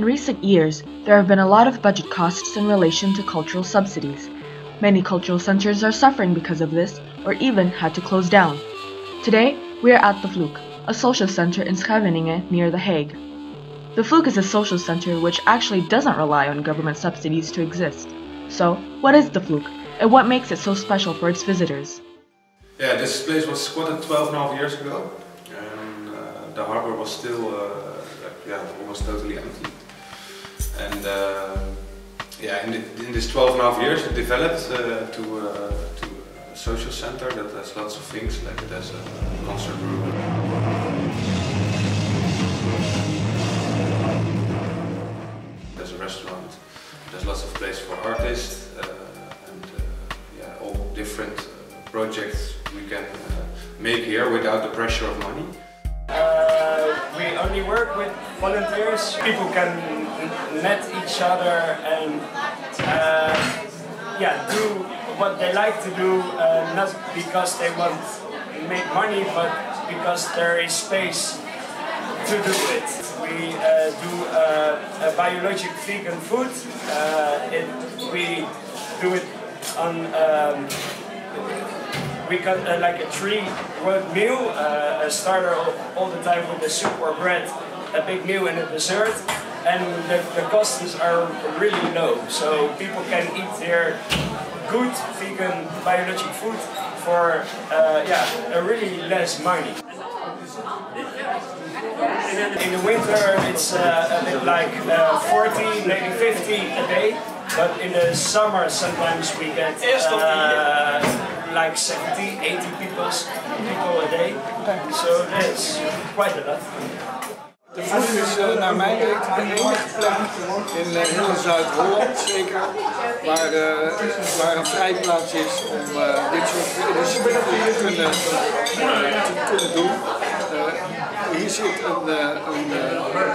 In recent years, there have been a lot of budget costs in relation to cultural subsidies. Many cultural centers are suffering because of this, or even had to close down. Today, we are at the Vloek, a social center in Scheveningen near The Hague. The Vloek is a social center which actually doesn't rely on government subsidies to exist. So, what is the Vloek, and what makes it so special for its visitors? Yeah, this place was squatted 12.5 years ago, and the harbor was still almost totally empty. And in this 12.5 years it developed to a social center that has lots of things, like it has a concert room. There's a restaurant, there's lots of place for artists, all different projects we can make here without the pressure of money. We only work with volunteers. People can met each other and do what they like to do, not because they want to make money, but because there is space to do it. We do a biologic vegan food. We do it on we got like a 3-road meal, a starter all the time with the soup or bread, a big meal and a dessert, and the costs are really low, so people can eat their good vegan biologic food for a really less money. In the winter it's a bit like 40, maybe 50 a day, but in the summer sometimes we get like 70, 80 people a day, so that's quite a lot. De Vloek is naar mijn weten de enige plek in heel Zuid-Holland zeker waar een vrijplaats is om dit soort initiatieven te kunnen doen. Hier zit een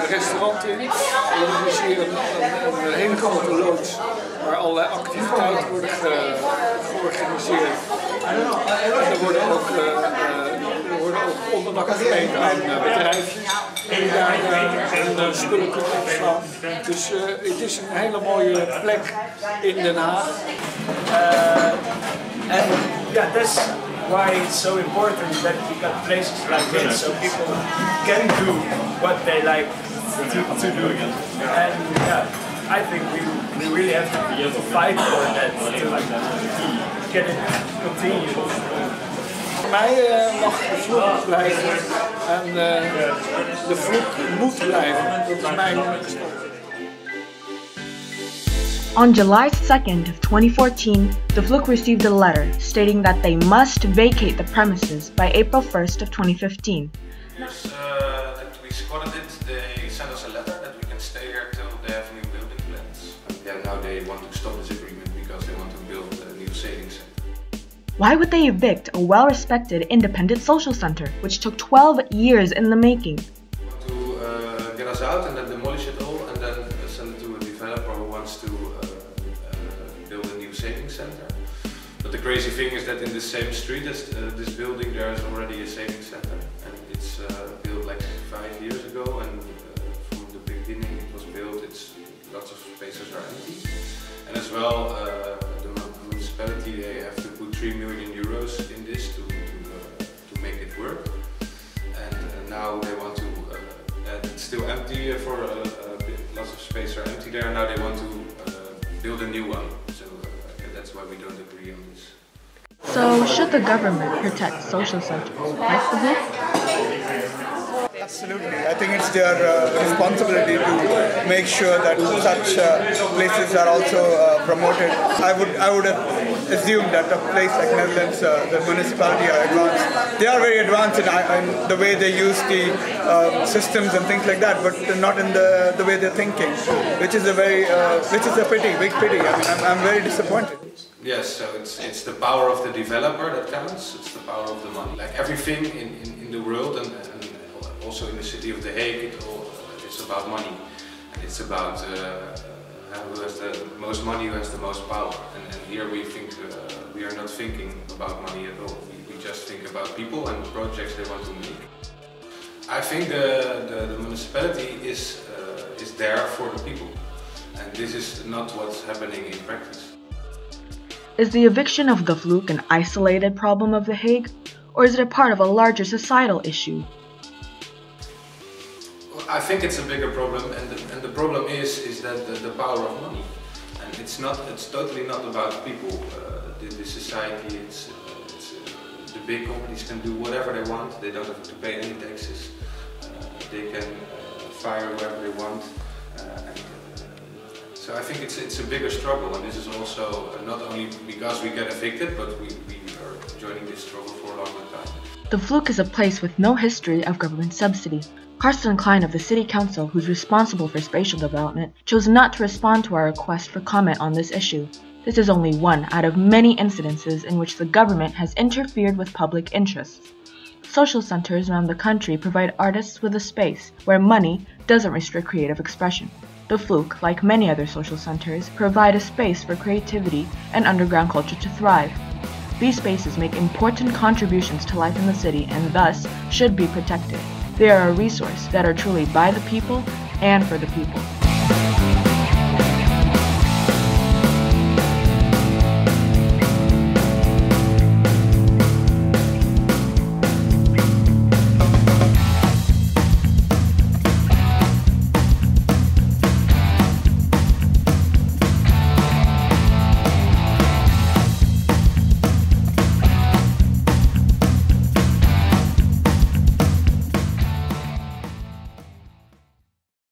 restaurant in, er is hier een hele grote loods waar allerlei activiteiten worden georganiseerd. Er worden ook onderdak gegeven aan bedrijfjes die daar hun spullen kunnen opslaan. Dus het is een hele mooie plek in Den Haag. That's why it's so important that we got places like this, so people can do what they like to do. And I think we really have to fight for that to get it continued. Voor mij mag de Vloek blijven en de Vloek moet blijven. Dat is mijn standpunt. On July 2nd of 2014, the Vloek received a letter stating that they must vacate the premises by April 1st of 2015. That we squatted it, they sent us a letter that we can stay here till they have new building plans. Now they want to stop this agreement because they want to build a new sailing center. Why would they evict a well-respected independent social center, which took 12 years in the making? To get us out and then demolish it all and then send it to a developer who wants to build a new sailing center. But the crazy thing is that in the same street as this building there is already a sailing center, and it's built like 5 years ago, and from the beginning it was built, lots of spaces are empty. And as well the municipality, they have to put 3 million euros in this to make it work. And now they want to, it's still empty for lots of space are empty there. Now they want to build a new one. So that's why we don't agree on this. So, should the government protect social centers like the Vloek? Absolutely. I think it's their responsibility to make sure that such places are also promoted. I would assume that a place like Netherlands, the municipality are advanced. They are very advanced in the way they use the systems and things like that, but not in the way they're thinking, which is a pity, big pity. I mean, I'm very disappointed. Yes, so it's the power of the developer that counts. It's the power of the money. Like everything in the world and also in the city of The Hague, it's about money. And it's about who has the most money, who has the most power. And here we think we are not thinking about money at all. We just think about people and projects they want to make. I think the municipality is there for the people, and this is not what's happening in practice. Is the eviction of the Vloek an isolated problem of The Hague, or is it a part of a larger societal issue? Well, I think it's a bigger problem, and the problem is that the power of money, and it's totally not about people. The society, the big companies can do whatever they want. They don't have to pay any taxes. They can fire whoever they want. So I think it's a bigger struggle, and this is also not only because we get evicted, but we are joining this struggle for a longer time. The Vloek is a place with no history of government subsidy. Carsten Klein of the City Council, who's responsible for spatial development, chose not to respond to our request for comment on this issue. This is only one out of many incidences in which the government has interfered with public interests. Social centers around the country provide artists with a space where money doesn't restrict creative expression. The Vloek, like many other social centers, provide a space for creativity and underground culture to thrive. These spaces make important contributions to life in the city and thus should be protected. They are a resource that are truly by the people and for the people.